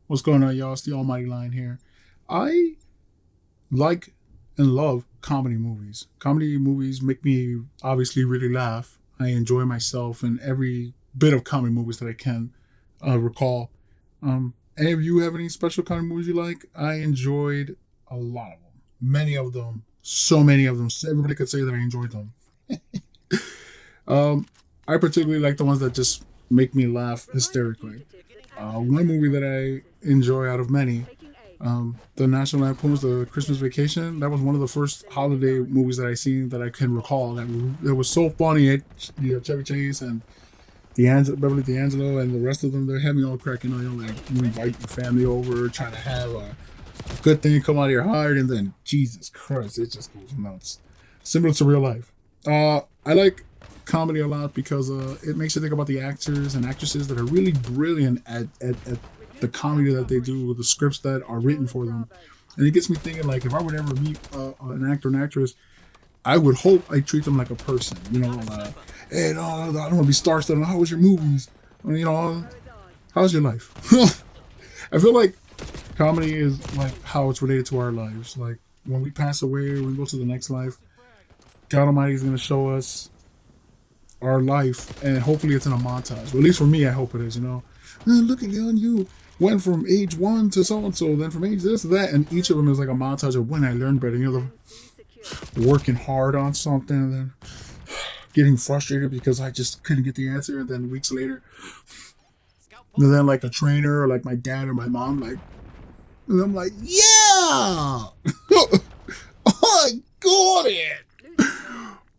What's going on, y'all? It's the Almighty Lion here. I like and love comedy movies. Comedy movies make me obviously really laugh. I enjoy myself in every bit of comedy movies that I can recall. Any of you have any special comedy movies you like? I enjoyed a lot of them. Many of them. So many of them. So everybody could say that I enjoyed them. Um, I particularly like the ones that just make me laugh hysterically. One movie that I enjoy out of many, the National Lampoon's The Christmas Vacation. That was one of the first holiday movies that I seen that I can recall. That was so funny. Chevy Chase and Beverly D'Angelo and the rest of them. They had me all cracking on. Like you invite your family over, trying to have a good thing come out of your heart, and then Jesus Christ, it just goes nuts. Similar to real life. I like comedy a lot because it makes you think about the actors and actresses that are really brilliant at the comedy that they do with the scripts that are written for them. And it gets me thinking, like, if I would ever meet an actor and actress, I would hope I treat them like a person. Hey, no, I don't want to be star-studded. How was your movies? How's your life? I feel like comedy is like how it's related to our lives. Like when we pass away, when we go to the next life, God Almighty is going to show us our life, and hopefully it's in a montage. Well, at least for me, I hope it is. Look at Leon, you went from age one to so and so, then from age this to that, and each of them is like a montage of when I learned better. The working hard on something, and then getting frustrated because I just couldn't get the answer, and then weeks later, and then like a trainer or like my dad or my mom, like, and I'm like, yeah, I got it.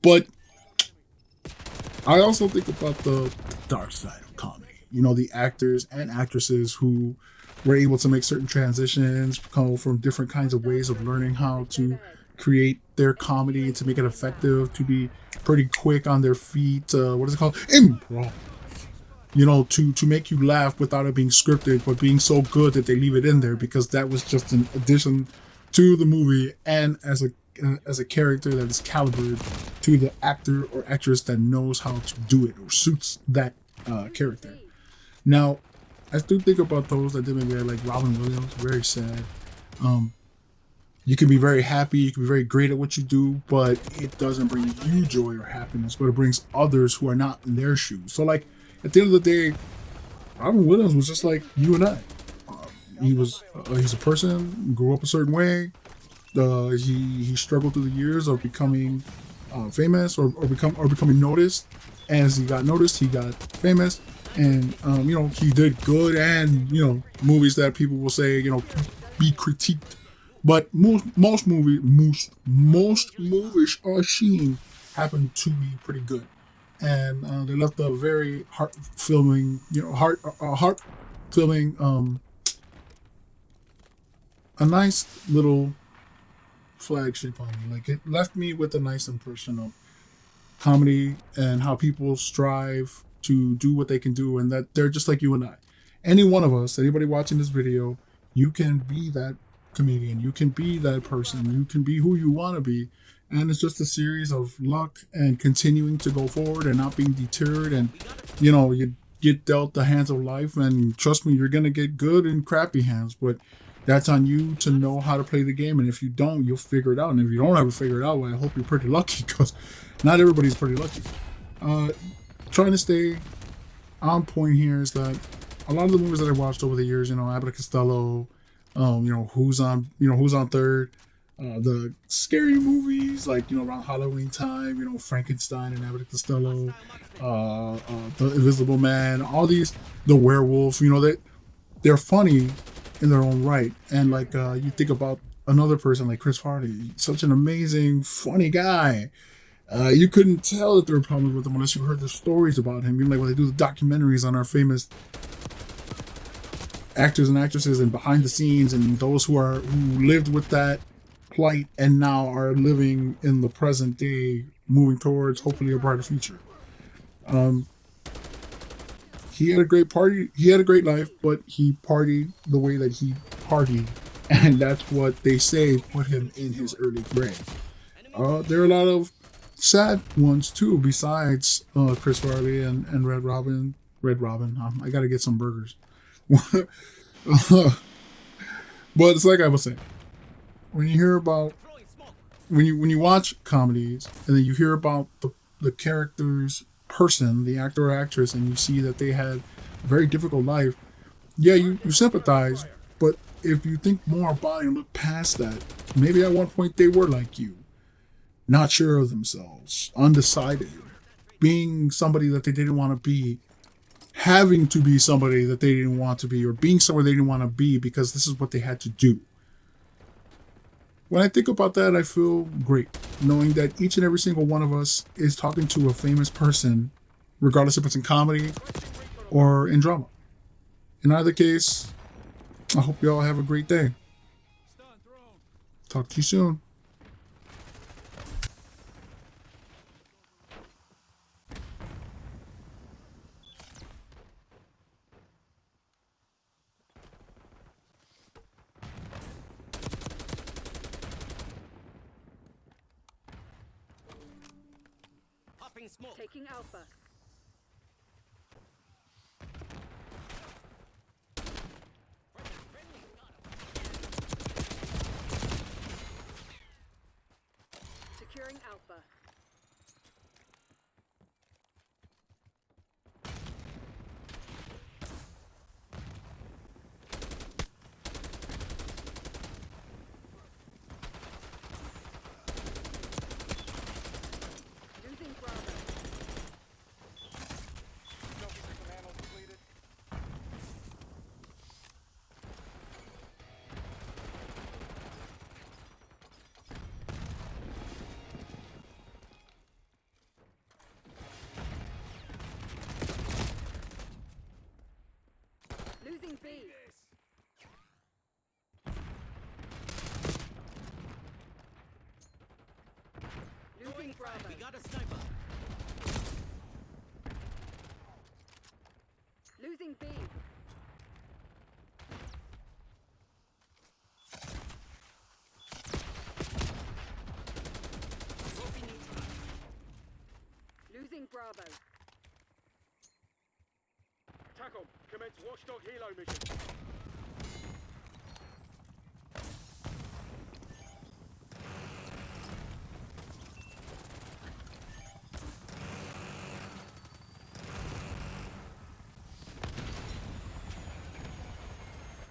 But I also think about the dark side of comedy. The actors and actresses who were able to make certain transitions, come from different kinds of ways of learning how to create their comedy to make it effective, to be pretty quick on their feet. What is it called? Improv. To make you laugh without it being scripted, but being so good that they leave it in there because that was just an addition to the movie and as a character that is calibrated to the actor or actress that knows how to do it or suits that character. Now, I do think about those that did maybe like Robin Williams, very sad. Um, you can be very happy, you can be very great at what you do, but it doesn't bring you joy or happiness, but it brings others who are not in their shoes. So, like, at the end of the day, Robin Williams was just like you and I. He's a person, grew up a certain way. He struggled through the years of becoming famous or becoming noticed. As he got noticed, he got famous, and he did good and movies that people will say be critiqued. But most movies I've seen happen to be pretty good, and they left a very heart filming a nice little flagship on me. Like it left me with a nice impression of comedy and how people strive to do what they can do, and that they're just like you and I. Any one of us, anybody watching this video, you can be that comedian, you can be that person, you can be who you want to be. And it's just a series of luck and continuing to go forward and not being deterred. And you get dealt the hands of life, and trust me, you're gonna get good and crappy hands, but that's on you to know how to play the game. And if you don't, you'll figure it out. And if you don't ever figure it out, well, I hope you're pretty lucky because not everybody's pretty lucky. Uh, Trying to stay on point here is that a lot of the movies that I watched over the years, Abbott and Costello, who's on third, the scary movies like around Halloween time, Frankenstein and Abbott and Costello, the Invisible Man, all these, the werewolf, they're funny in their own right. And like you think about another person like Chris Farley, such an amazing, funny guy. You couldn't tell that there were problems with him unless you heard the stories about him. Even like when they do the documentaries on our famous actors and actresses and behind the scenes and those who lived with that plight and now are living in the present day, moving towards hopefully a brighter future. Um, he had a great party. He had a great life, but he partied the way that he partied, and that's what they say put him in his early grave. There are a lot of sad ones too, besides Chris Farley and Red Robin. Red Robin. I got to get some burgers. But it's like I was saying, when you hear about when you watch comedies and then you hear about the character's person, the actor or actress, and you see that they had a very difficult life, yeah, you sympathize. But if you think more about it and look past that, maybe at one point they were like you, not sure of themselves, undecided, being somebody that they didn't want to be, having to be somebody that they didn't want to be, or being somewhere they didn't want to be because this is what they had to do. When I think about that, I feel great knowing that each and every single one of us is talking to a famous person, regardless if it's in comedy or in drama. In either case, I hope you all have a great day. Talk to you soon. Taking Alpha. Securing Alpha. Losing Bravo. Losing B. Losing Bravo. We got a sniper. Losing B. Losing Bravo. TACOM, commence Watchdog Helo mission.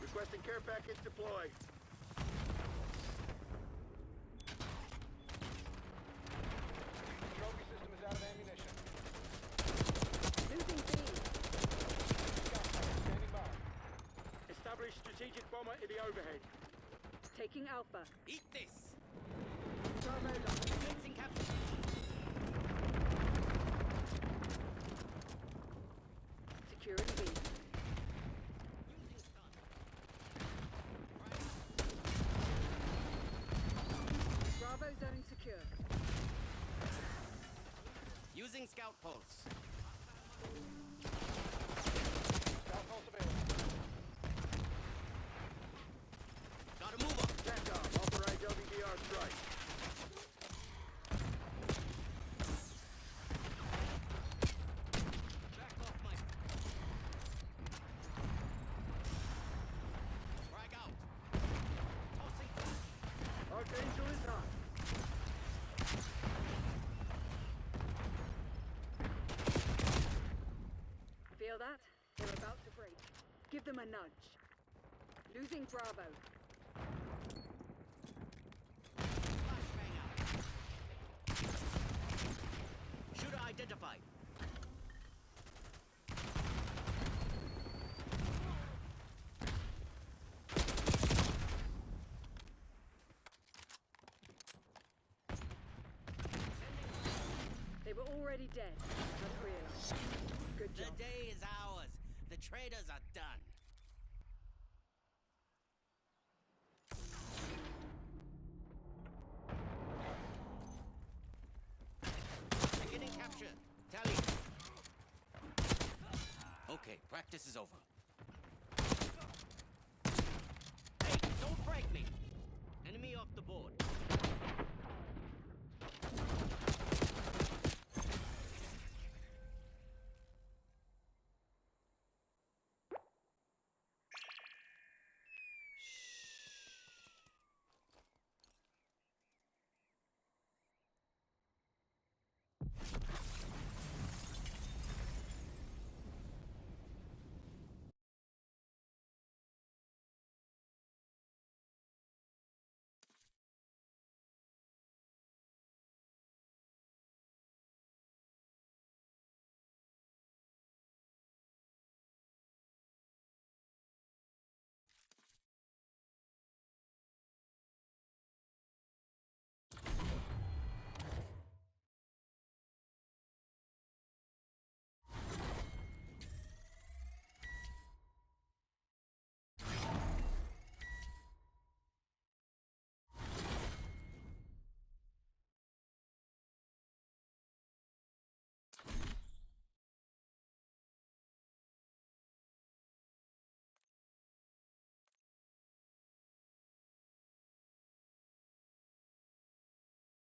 Requesting care package deployed. Trophy system is out of ammunition. Losing B. Standing by. Establish strategic bomber in the overhead. Taking Alpha. Eat this. Bravo lost. Commencing capture. Securing B. Bravo zone secure. Using scout pulse. South pulse available. Got a mover. TACOM, authorize LVDR strike. Back off my. Frag out. Tossing flash. Archangel is hot. Feel that? They're about to break. Give them a nudge. Losing Bravo. Flashbang out. Shooter identified. They were already dead. Just realized. Good The job. day is ours. The traitors are done. Beginning capture. Tally. Okay, practice is over.